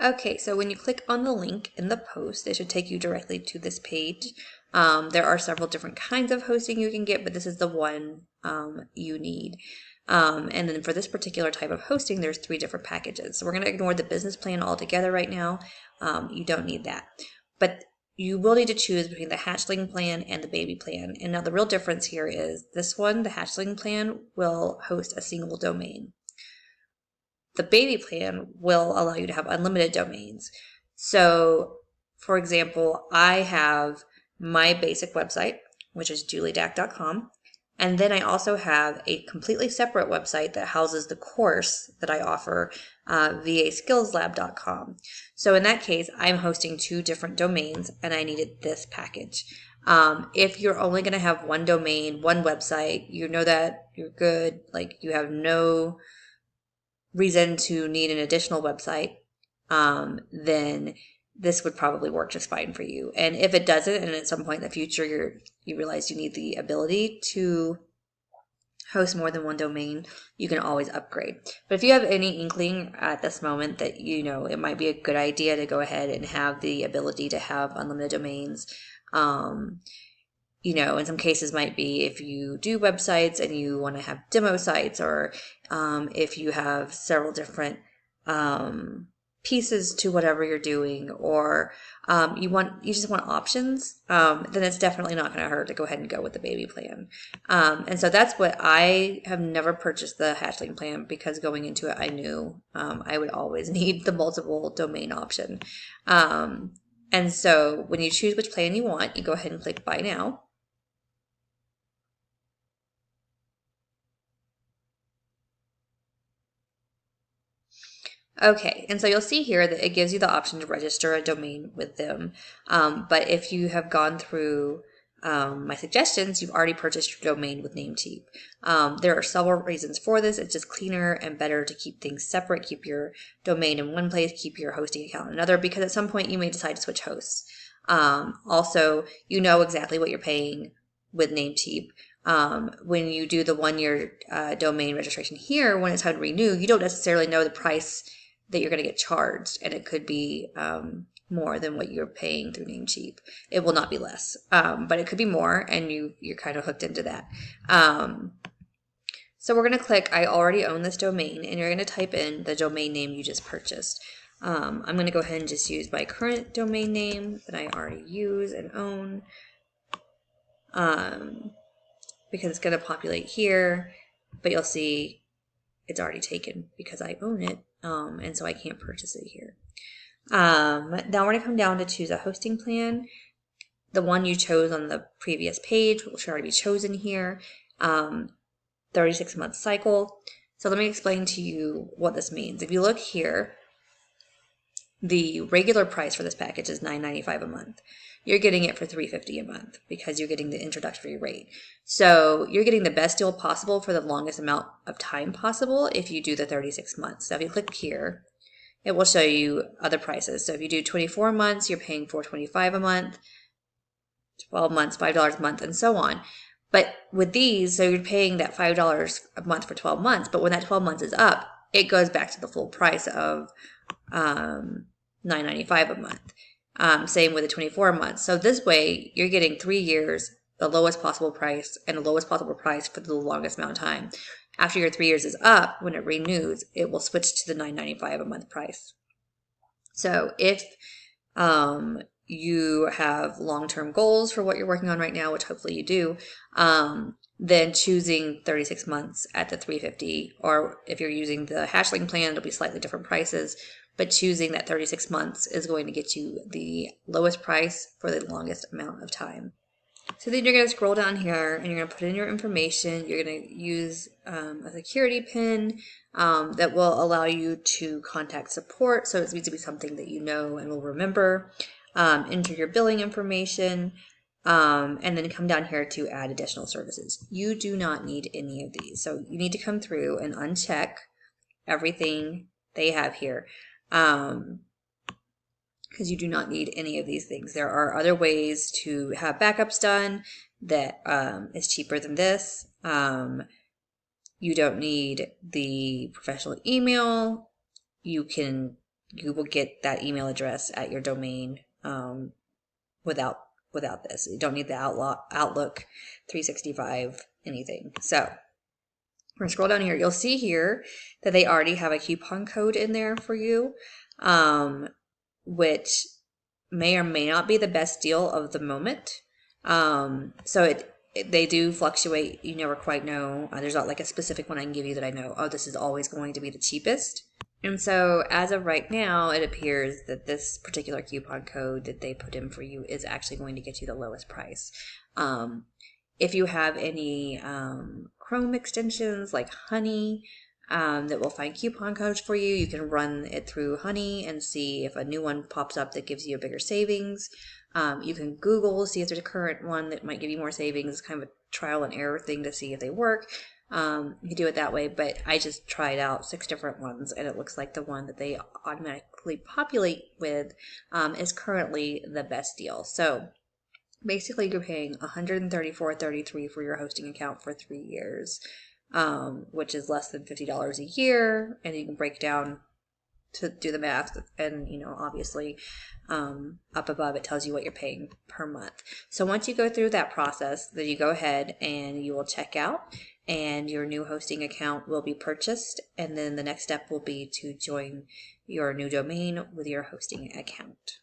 Okay, so when you click on the link in the post, it should take you directly to this page. There are several different kinds of hosting you can get, but this is the one you need. And then for this particular type of hosting, there's 3 different packages. So we're going to ignore the business plan altogether right now. You don't need that. But you will need to choose between the hatchling plan and the baby plan. And now the real difference here is this one, the hatchling plan, will host a single domain. The baby plan will allow you to have unlimited domains. So, for example, I have my basic website, which is juliedack.com. And then I also have a completely separate website that houses the course that I offer, vaskillslab.com. So in that case, I'm hosting 2 different domains and I needed this package. If you're only going to have one domain, one website, you know that you're good, like you have no reason to need an additional website, then this would probably work just fine for you. And if it doesn't, and at some point in the future you realize you need the ability to host more than one domain, you can always upgrade. But if you have any inkling at this moment that you know it might be a good idea to go ahead and have the ability to have unlimited domains, you know, in some cases might be if you do websites and you want to have demo sites, or if you have several different pieces to whatever you're doing, or you just want options, then it's definitely not going to hurt to go ahead and go with the baby plan. And so that's what I have never purchased the hatchling plan, because going into it I knew I would always need the multiple domain option. And so when you choose which plan you want, you go ahead and click buy now. Okay, and so you'll see here that it gives you the option to register a domain with them. But if you have gone through my suggestions, you've already purchased your domain with Namecheap. There are several reasons for this. It's just cleaner and better to keep things separate, keep your domain in one place, keep your hosting account in another, because at some point you may decide to switch hosts. Also, you know exactly what you're paying with Namecheap. When you do the 1-year domain registration here, when it's time to renew, you don't necessarily know the price that you're going to get charged, and it could be more than what you're paying through Namecheap. It will not be less, but it could be more, and you're kind of hooked into that. So we're going to click I already own this domain, and you're going to type in the domain name you just purchased. I'm going to go ahead and just use my current domain name that I already use and own, because it's going to populate here, but you'll see it's already taken because I own it, and so I can't purchase it here. Now we're going to come down to choose a hosting plan. The one you chose on the previous page should already be chosen here. 36-month cycle. So let me explain to you what this means. If you look here, the regular price for this package is $9.95 a month. You're getting it for $3.50 a month because you're getting the introductory rate. So you're getting the best deal possible for the longest amount of time possible if you do the 36 months. So if you click here, it will show you other prices. So if you do 24 months, you're paying $4.25 a month, 12 months, $5 a month, and so on. But with these, so you're paying that $5 a month for 12 months, but when that 12 months is up, it goes back to the full price of $9.95 a month. Same with the 24 months. So this way, you're getting 3 years, the lowest possible price, and the lowest possible price for the longest amount of time. After your 3 years is up, when it renews, it will switch to the $9.95 a month price. So if you have long-term goals for what you're working on right now, which hopefully you do, then choosing 36 months at the $3.50, or if you're using the hatchling plan, it'll be slightly different prices, but choosing that 36 months is going to get you the lowest price for the longest amount of time. So then you're going to scroll down here and you're going to put in your information. You're going to use a security PIN that will allow you to contact support. So it needs to be something that you know and will remember. Enter your billing information, and then come down here to add additional services. You do not need any of these. So you need to come through and uncheck everything they have here, because you do not need any of these things. There are other ways to have backups done that is cheaper than this. You don't need the professional email. You can you will get that email address at your domain without this. You don't need the Outlook 365 anything. So we're going to scroll down here. You'll see here that they already have a coupon code in there for you, which may or may not be the best deal of the moment. So they do fluctuate. You never quite know. There's not like a specific one I can give you that I know, oh, this is always going to be the cheapest. And so as of right now, it appears that this particular coupon code that they put in for you is actually going to get you the lowest price. If you have any Chrome extensions like Honey that will find coupon codes for you, you can run it through Honey and see if a new one pops up that gives you a bigger savings. You can Google, see if there's a current one that might give you more savings. It's kind of a trial and error thing to see if they work. You can do it that way, but I just tried out 6 different ones, and it looks like the one that they automatically populate with is currently the best deal. So basically, you're paying $134.33 for your hosting account for 3 years, which is less than $50 a year, and you can break down to do the math, and obviously up above it tells you what you're paying per month. So once you go through that process, then you go ahead and you will check out, and your new hosting account will be purchased, and then the next step will be to join your new domain with your hosting account.